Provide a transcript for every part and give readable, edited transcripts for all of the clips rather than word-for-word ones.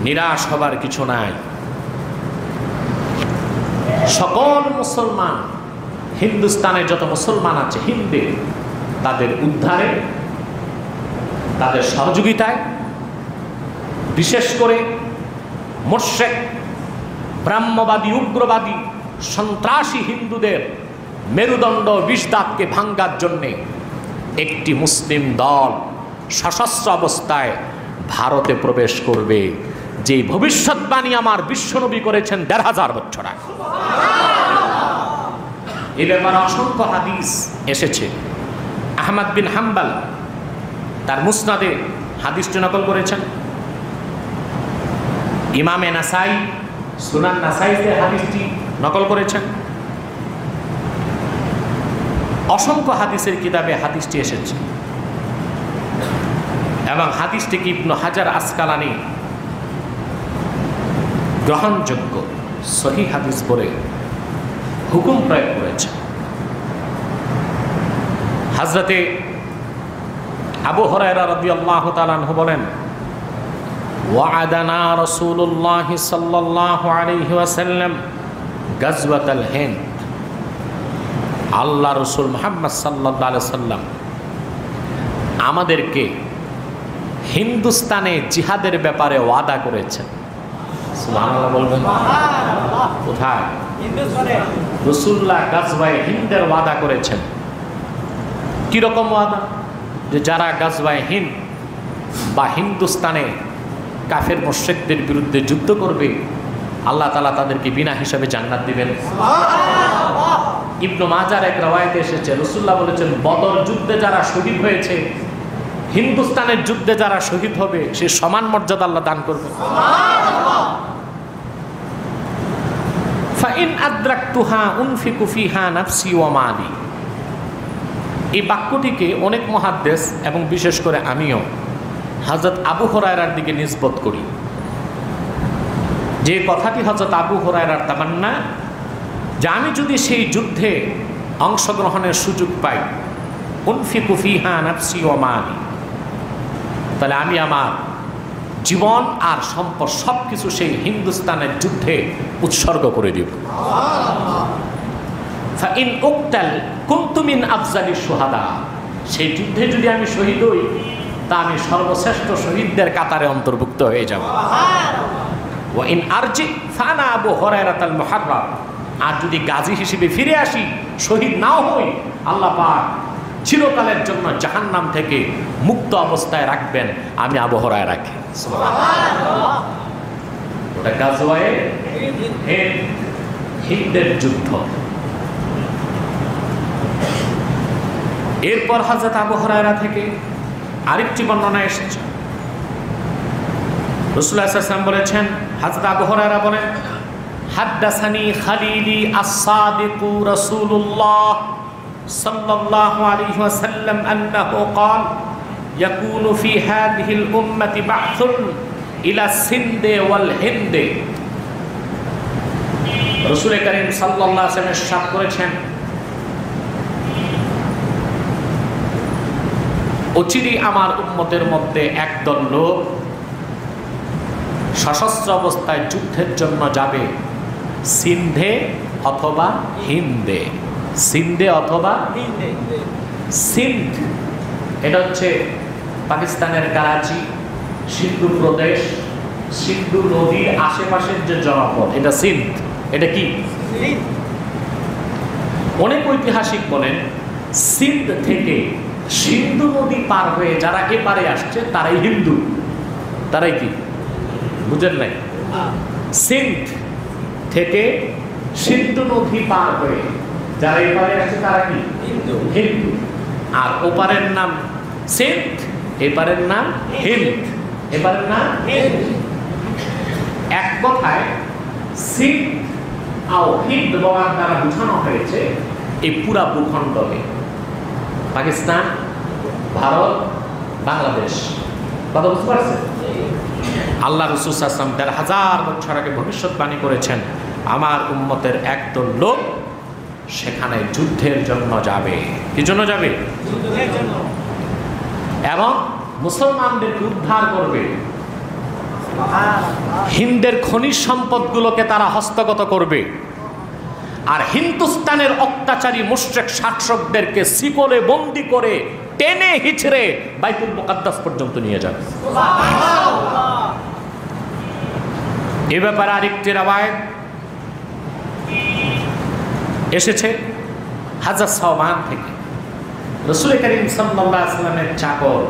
নিরাশ হবার কিছু নাই। সকল মুসলমান, হিন্দুস্তানের যত মুসলমান আছে হিন্দু, তাদের উদ্ধারে, তাদের সহযোগিতায়, বিশেষ করে মুশরিক, ব্রাহ্মবাদী, উগ্রবাদী, সন্ত্রাসী হিন্দুদের মেরুদণ্ড বিষদাঁতকে ভাঙ্গার জন্যে একটি মুসলিম দল সশস্ত্র অবস্থায় ভারতে প্রবেশ করবে, যে ভবিষ্যৎবাণী আমার বিশ্বনবী করেছেন ১৫০০ বছর আগে। এ ব্যাপারে অসংখ্য হাদিস এসেছে। আহমদ বিন হাম্বল তার মুসনাদে হাদিসটি নকল করেছেন। ইমামে নাসাই সুনান নাসাইতে হাদিসটি নকল করেছেন। অসংখ্য হাদিসের কিতাবে হাদিসটি এসেছে এবং হাদিসটিকে ইবনে হাজার আসকালানি গ্রহণযোগ্য সহিহ হাদিস বলে হুকুম প্রয়োগ করেছেন। হযরতে আবু হুরায়রা রাদিয়াল্লাহু তাআলা আনহু বলেন, ওয়া'আদানা রাসূলুল্লাহ সাল্লাল্লাহু আলাইহি ওয়াসাল্লাম গাজওয়াতাল হিন্দ। আল্লাহ রাসূল মুহাম্মদ সাল্লাল্লাহু আলাইহি ওয়াসাল্লাম আমাদেরকে হিন্দুস্তানে জিহাদের ব্যাপারে ওয়াদা করেছেন। সুবহানাল্লাহ বলবেন। কোথায়? হিন্দুস্তানে রাসূলুল্লাহ গাজওয়ায়ে হিন্দের ওয়াদা করেছেন। কি রকম ওয়াদা? যে যারা গাজওয়ায়ে হিন্দ বা হিন্দুস্তানে কাফের মুশরিকদের বিরুদ্ধে যুদ্ধ করবে, আল্লাহ তাআলা তাদেরকে বিনা হিসাবে জান্নাত দিবেন। ইবনে মাজার এক রওয়ায়াতে এসেছে, রাসূলুল্লাহ বলেছেন, বদর যুদ্ধে যারা শহীদ হয়েছে, হিন্দুস্তানের যুদ্ধে যারা শহীদ হবে, সে সমান মর্যাদা আল্লাহ দান করবে। ফাইন আদরাকতুহা উনফিকু ফিহা নাফসি ওয়া মালি। এই বাক্যটিকে অনেক মুহাদ্দিস এবং বিশেষ করে আমিও হযরত আবু হুরায়রার দিকে নিসবত করি। যে কথাটি হযরত আবু হুরায়রার তামান্না, যে আমি যদি সেই যুদ্ধে অংশগ্রহণের সুযোগ পাই, উনফিকু ফিহা নাফসি ওয়া মালি, তাহলে আমি আমার জীবন আর সম্পদ সবকিছু সেই হিন্দুস্তানের যুদ্ধে উৎসর্গ করে দিব। ফাইন উকতাল কুনতু মিন আফজালি শুহাদা। সেই যুদ্ধে যদি আমি শহীদ হই, তা আমি সর্বশ্রেষ্ঠ শহীদদের কাতারে অন্তর্ভুক্ত হয়ে যাব। ওয়া ইন আরজি ফানা আবু হুরায়রাতাল মুহাররাম। আর যদি গাজী হিসেবে ফিরে আসি, শহীদ নাও হই, আল্লাহ পাক চিরকালের জন্য জাহান্নাম থেকে মুক্ত অবস্থায় রাখবেন, আমি আবু হুরায়রাকে। সুবহানাল্লাহ। ওটা গাজওয়ায়ে হিন্দের যুদ্ধ। এরপর হযরত আবু হুরায়রা থেকে আরেকটি বর্ণনা এসেছে। রাসূলুল্লাহ সাল্লাল্লাহু আলাইহি ওয়াসাল্লাম বলেছেন, হযরত আবু হুরায়রা বলেন, হাদ্দাসানি খালিলি আস-সাদিকু রাসূলুল্লাহ সাল্লাল্লাহু আলাইহি ওয়াসাল্লাম আন্নাহু ক্বাল ইয়াকুনু ফি হাযিহিল উম্মতি বা'থুন ইলা সিন্দে ওয়াল হিন্দে। রাসূল কারীম সাল্লাল্লাহু আলাইহি ওয়াসাল্লাম ইরশাদ করেছেন, অচিরেই আমার উম্মতের মধ্যে একদল লোক সশস্ত্র অবস্থায় যুদ্ধের জন্য যাবে সিন্ধে অথবা হিন্দে। সিন্ধে অথবা হিন্দে। সিন্ধ এটা হচ্ছে পাকিস্তানের করাচি, সিন্ধু প্রদেশ, সিন্ধু নদীর আশেপাশের যে জনপদ, এটা সিন্ধ। এটা কি? অনেক ঐতিহাসিক বলেন, সিন্ধ থেকে সিন্ধু নদী পার হয়ে যারা এপারে আসছে তারাই হিন্দু। তারাই কি? বুঝেন নাই? সিন্ধ থেকে সিন্ধু নদী পার হয়ে যারা এপারে আসছে তারা কি? হিন্দু। হিন্দু। আর ওপারের নাম সিন্ধ, এপারের নাম হিন্দ। এপারের নাম হিন্দ। এক কথায় সিন্ধ আর হিন্দ বলার দ্বারা বোঝানো হয়েছে এই পুরা ভূখণ্ডকে, পাকিস্তান, ভারত, বাংলাদেশ। কথা বুঝতে পারছেন? আল্লাহ রাসূল সাল্লাল্লাহু আলাইহি ওয়াসাল্লাম ১৫০০ বছর আগে ভবিষ্যৎবাণী করেছেন, আমার উম্মতের একদল লোক সেখানে যুদ্ধের জন্য যাবে। কি জন্য যাবে? যুদ্ধের জন্য। এবং মুসলমানদেরকে উদ্ধার করবে। হিন্দের খনিজ সম্পদগুলোকে তারা হস্তগত করবে, আর হিন্দুস্তানের অত্যাচারী মুশরিক শাসকদেরকে শিকলে বন্দি করে টেনে হিচড়ে বাইতুল মুকাদ্দাস পর্যন্ত নিয়ে যাবে। এ ব্যাপারে আরেকটি রাওয়ায়াত এসেছে হযরত সাওবান থেকে। রাসূল করিম সাল্লাল্লাহু আলাইহি ওয়াসাল্লামের চাকর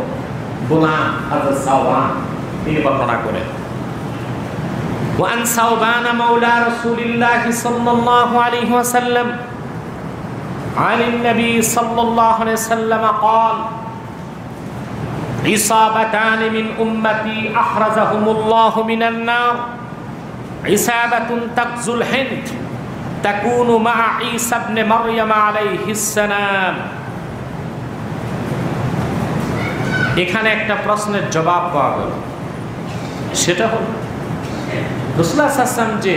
গোলাম হযরত সাওবান তিনি বর্ণনা করেন, وعن ثوبان مولى رسول الله صلى الله عليه وسلم عن النبي صلى الله عليه وسلم قال عصابتان من أمتي أحرزهم الله من النار عصابة تغزو الهند تكون مع عيسى ابن مريم عليه السلام। এখানে একটা প্রশ্নের জবাব পাওয়া গেল, সেটা হলো রাসূলুল্লাহ সাল্লাল্লাহু আলাইহি ওয়াসাল্লাম যে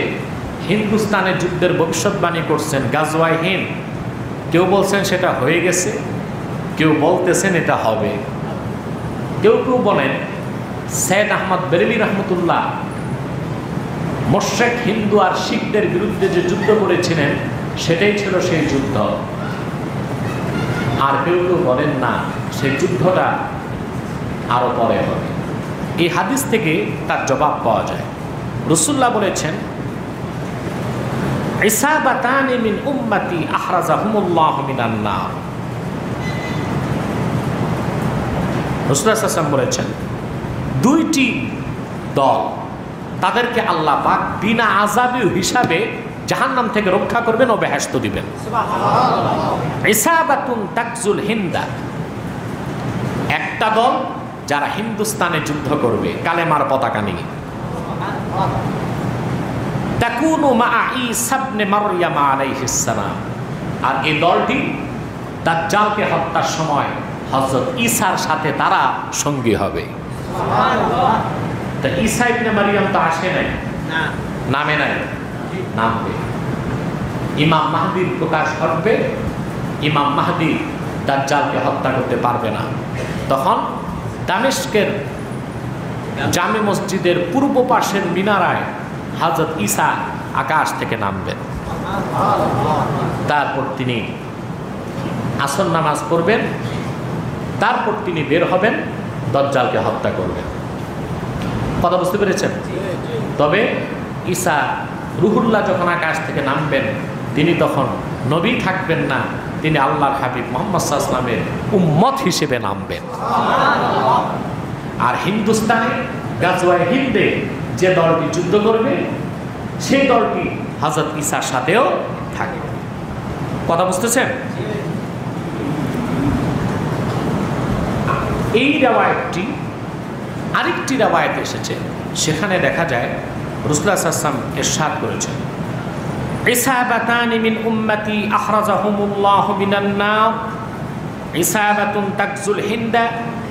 হিন্দুস্তানে যুদ্ধের ভবিষ্যৎবাণী করছেন গাজওয়ায়ে হিন্দ, কেউ বলছেন সেটা হয়ে গেছে, কেউ বলতেছেন এটা হবে, কেউ কেউ বলেন সৈয়দ আহমদ বেরেলী রহমতুল্লাহ মুশরিক হিন্দু আর শিখদের বিরুদ্ধে যে যুদ্ধ করেছিলেন সেটাই ছিল সেই যুদ্ধ, আর কেউ কেউ বলেন না সেই যুদ্ধটা আরো পরে হবে। এই হাদিস থেকে তার জবাব পাওয়া যায়। রাসূলুল্লাহ বলেছেন ইসাবাতানি মিন উম্মতি আখরাজাহুমুল্লাহু মিনান নার। রাসূলুল্লাহ সাল্লাল্লাহু আলাইহি ওয়াসাল্লাম বলেছেন দুইটি দল, তাদেরকে আল্লাহ পাক বিনা আযাবে হিসাবে জাহান্নাম থেকে রক্ষা করবেন ও বেহেশত দিবেন। সুবহানাল্লাহ। ইসাবাতুন তাকজুল হিন্দা, একটা দল যারা হিন্দুস্তানে যুদ্ধ করবে কালেমার পতাকা নিয়ে, তাকুনু মা ঈসা ইবনে মারইয়াম আলাইহিস সালাম, আর এই দলটি দাজ্জালকে হত্যার সময় হযরত ঈসার সাথে তারা সঙ্গী হবে। সুবহানাল্লাহ। তা ঈসা ইবনে মারইয়াম তো আসে নাই, না নামে নাই, নামবে। ইমাম মাহদীর প্রকাশ ঘটবে, ইমাম মাহদী দাজ্জালকে হত্যা করতে পারবে না। তখন দামেস্কের জামে মসজিদের পূর্ব পাশের মিনারায় হযরত ঈসা আকাশ থেকে নামবেন, তারপর তিনি আসর নামাজ পড়বেন, তারপর তিনি বের হবেন, দাজ্জালকে হত্যা করবেন। কথা বুঝতে পেরেছেন? তবে ঈসা রুহুল্লাহ যখন আকাশ থেকে নামবেন তিনি তখন নবী থাকবেন না, তিনি আল্লাহর হাবিব মুহাম্মদ সাল্লাল্লাহু আলাইহি ওয়াসাল্লামের উম্মত হিসেবে নামবেন। আর হিন্দুস্তানে গাজওয়ায়ে হিন্দে যে দলটি যুদ্ধ করবে সেই দলটি হযরত ঈসার সাথেও থাকবে। কথা বুঝতেছেন? এই রাওয়ায়াতটি আরেকটি রাওয়ায়াত এসেছে, সেখানে দেখা যায় রাসূলুল্লাহ সাল্লাল্লাহু আলাইহি ওয়াসাল্লাম ইরশাদ করেছেন ইসাবাতানি মিন উম্মতি আখরাজাহুমুল্লাহু মিনান নার ইসাবাতুন তাকজুল হিন্দা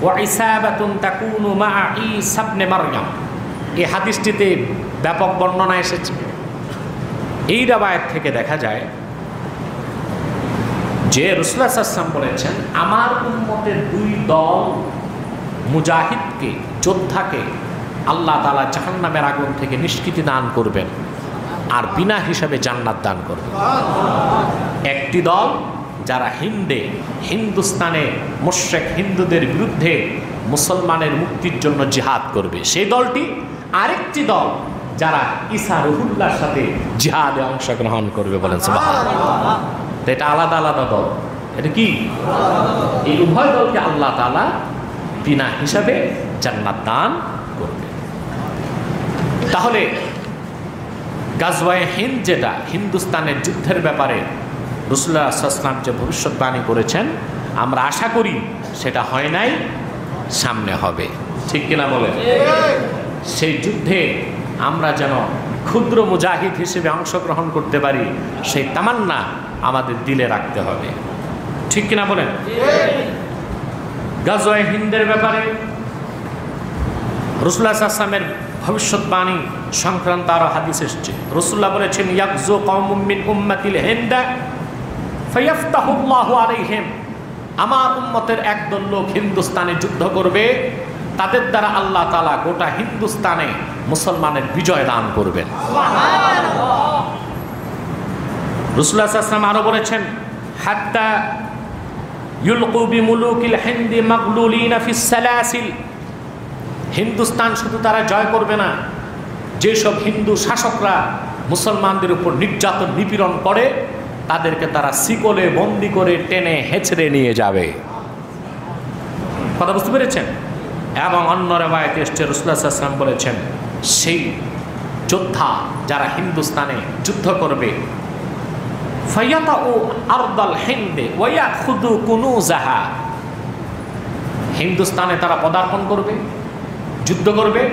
ওয়া ইসাবাতুন তাকুনু মা ঈসা ইবনে মারইয়াম। এই হাদিসটিতে ব্যাপক বর্ণনা এসেছে। এই রাওয়ায়াত থেকে দেখা যায় যে রাসূলুল্লাহ সাল্লাল্লাহু আলাইহি ওয়াসাল্লাম বলেছেন আমার উম্মতের দুই দল মুজাহিদকে, যোদ্ধাকে আল্লাহ তাআলা জাহান্নামের আগুন থেকে নিষ্কৃতি দান করবেন আর বিনা হিসাবে জান্নাত দান করবেন। একটি দল যারা হিন্দুস্তানে মুশরিক হিন্দুদের বিরুদ্ধে মুসলমানের মুক্তির জন্য জিহাদ করবে সেই দলটি, আরেকটি দল যারা ঈসা রুহুল্লাহর সাথে জিহাদে অংশগ্রহণ করবে। বলেন সুবহানাল্লাহ। এটা আলাদা আলাদা দল, এটা কি? এই উভয় দলকে আল্লাহ তাআলা বিনা হিসাবে জান্নাত দান করবে। তাহলে গাজওয়ায়ে হিন্দ যেটা হিন্দুস্তানের যুদ্ধের ব্যাপারে রাসূলুল্লাহ সাল্লাল্লাহু আলাইহি ওয়াসাল্লাম যে ভবিষ্যৎবাণী করেছেন আমরা আশা করি সেটা হয় নাই, সামনে হবে। ঠিক কিনা বলেন? সেই যুদ্ধে আমরা যেন ক্ষুদ্র মুজাহিদ হিসেবে অংশগ্রহণ করতে পারি সেই তামান্না আমাদের দিলে রাখতে হবে। ঠিক কিনা বলেন? গাজওয়ায়ে হিন্দের ব্যাপারে রাসূলুল্লাহ সাল্লাল্লাহু আলাইহি ওয়াসাল্লামের ভবিষ্যৎবাণী সংক্রান্ত আরো হাদিস এসেছে। রাসূলুল্লাহ বলেছেন ইয়াগজু কওমুম মিন উম্মাতিল হিন্দা ফায়াফতাহুল্লাহু আলাইহিম, আমার উম্মতের একদল লোক হিন্দুস্তানে যুদ্ধ করবে, তাদের দ্বারা আল্লাহ তাআলা গোটা হিন্দুস্তানে মুসলমানের বিজয় দান করবেন। রাসূলুল্লাহ সাল্লাল্লাহু আলাইহি ওয়াসাল্লাম আরো বলেছেন, হাত্তা ইউলকু বিমুলুকিল হিন্দি মাগলুলিনা ফিস সালাসিল, হিন্দুস্তান শুধু তারা জয় করবে না, যেসব হিন্দু শাসকরা মুসলমানদের উপর নির্যাতন নিপীড়ন করে তাদেরকে তারা শিকলে বন্দি করে টেনে হেঁচড়ে নিয়ে যাবে। কথা বুঝতে পেরেছেন? এবং অন্য রিওয়ায়াতে এসেছে রাসূলুল্লাহ সাল্লাল্লাহু আলাইহি ওয়াসাল্লাম বলেছেন, সেই যোদ্ধা যারা হিন্দুস্তানে যুদ্ধ করবে, ফায়াতাউ আরদাল হিন্দে ওয়া ইয়াখুযু কুনুজাহা, হিন্দুস্তানে তারা পদার্পণ করবে, যুদ্ধ করবে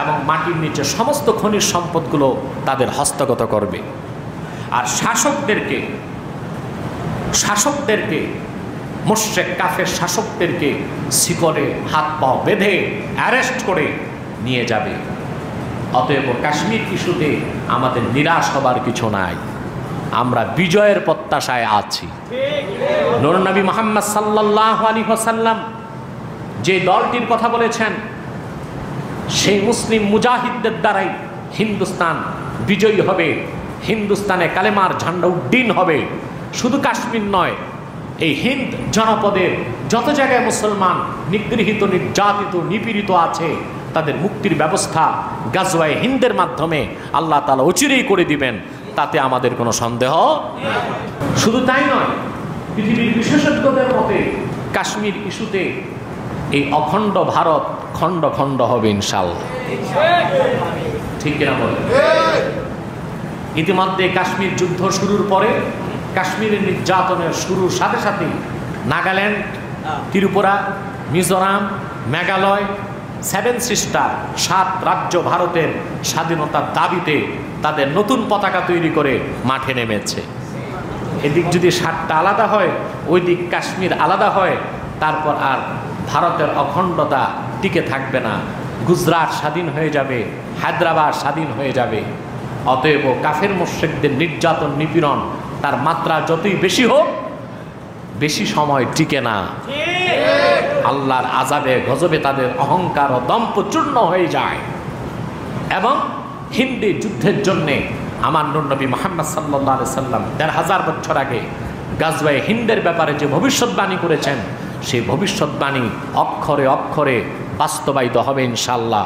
এবং মাটির নিচে সমস্ত খনিজ সম্পদগুলো তাদের হস্তগত করবে। আর শাসকদেরকে মুশরিক কাফের শাসকদেরকে শিকলে হাত পা বেঁধে অ্যারেস্ট করে নিয়ে যাবে। অতএব কাশ্মীর ইস্যুতে আমাদের নিরাশ হবার কিছু নাই, আমরা বিজয়ের প্রত্যাশায় আছি। নূর নবী মুহাম্মদ সাল্লাল্লাহু আলাইহি ওয়াসাল্লাম যে দলটির কথা বলেছেন, সেই মুসলিম মুজাহিদদের দ্বারাই হিন্দুস্তান বিজয়ী হবে, হিন্দুস্তানে কালেমার ঝান্ডা উড্ডীন হবে। শুধু কাশ্মীর নয়, এই হিন্দ জনপদের যত জায়গায় মুসলমান নিগৃহীত, নির্যাতিত, নিপীড়িত আছে তাদের মুক্তির ব্যবস্থা গাজওয়ায়ে হিন্দের মাধ্যমে আল্লাহ তাআলা অচিরেই করে দিবেন, তাতে আমাদের কোনো সন্দেহ। শুধু তাই নয়, পৃথিবীর বিশেষজ্ঞদের মতে কাশ্মীর ইস্যুতে এই অখণ্ড ভারত খণ্ড খণ্ড হবে ইনশাআল্লাহ। ঠিক কিনা বলেন? ইতিমধ্যে কাশ্মীর যুদ্ধ শুরুর পরে কাশ্মীরের নির্যাতনের শুরুর সাথে সাথে নাগাল্যান্ড, ত্রিপুরা, মিজোরাম, মেঘালয়, 7 সিস্টার 7 রাজ্য ভারতের স্বাধীনতার দাবিতে তাদের নতুন পতাকা তৈরি করে মাঠে নেমেছে। এদিক যদি 7টা আলাদা হয়, ওই দিক কাশ্মীর আলাদা হয়, তারপর আর ভারতের অখণ্ডতা টিকে থাকবে না। গুজরাট স্বাধীন হয়ে যাবে, হায়দ্রাবাদ স্বাধীন হয়ে যাবে। অতএব কাফের মুশরিকদের নির্যাতন নিপীড়ন তার মাত্রা যতই বেশি হোক, বেশি সময় টিকে না। আল্লাহর আযাবে গজবে তাদের অহংকার ও দম্ভ চূর্ণ হয়ে যায়। এবং হিন্দি যুদ্ধের জন্যে আমার নূর নবী মুহাম্মদ সাল্লাল্লাহু আলাইহি ওয়াসাল্লাম 1500 বছর আগে গাজওয়ায়ে হিন্দের ব্যাপারে যে ভবিষ্যৎবাণী করেছেন, সেই ভবিষ্যৎবাণী অক্ষরে অক্ষরে বাস্তবায়িত হবে ইনশাআল্লাহ।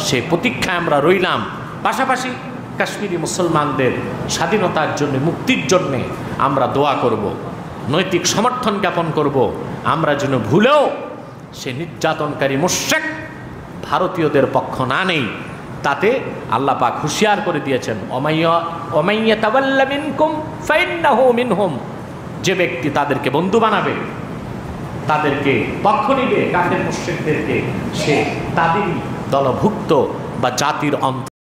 সেই প্রতীক্ষায় আমরা রইলাম। পাশাপাশি কাশ্মীরি মুসলমানদের স্বাধীনতার জন্য, মুক্তির জন্যে আমরা দোয়া করব, নৈতিক সমর্থন জ্ঞাপন করব। আমরা যেন ভুলেও সে নির্যাতনকারী মুশরিক ভারতীয়দের পক্ষ না নেই, তাতে আল্লাহ পাক হুঁশিয়ার করে দিয়েছেন, ওমাইয়া তাওয়াল্লা মিনকুম ফাইন্নাহু মিনহুম, যে ব্যক্তি তাদেরকে বন্ধু বানাবে, তাদেরকে পক্ষ নিবে, কাফের মুশরিকদেরকে, সে তাদেরই দলভুক্ত বা জাতির অন্তর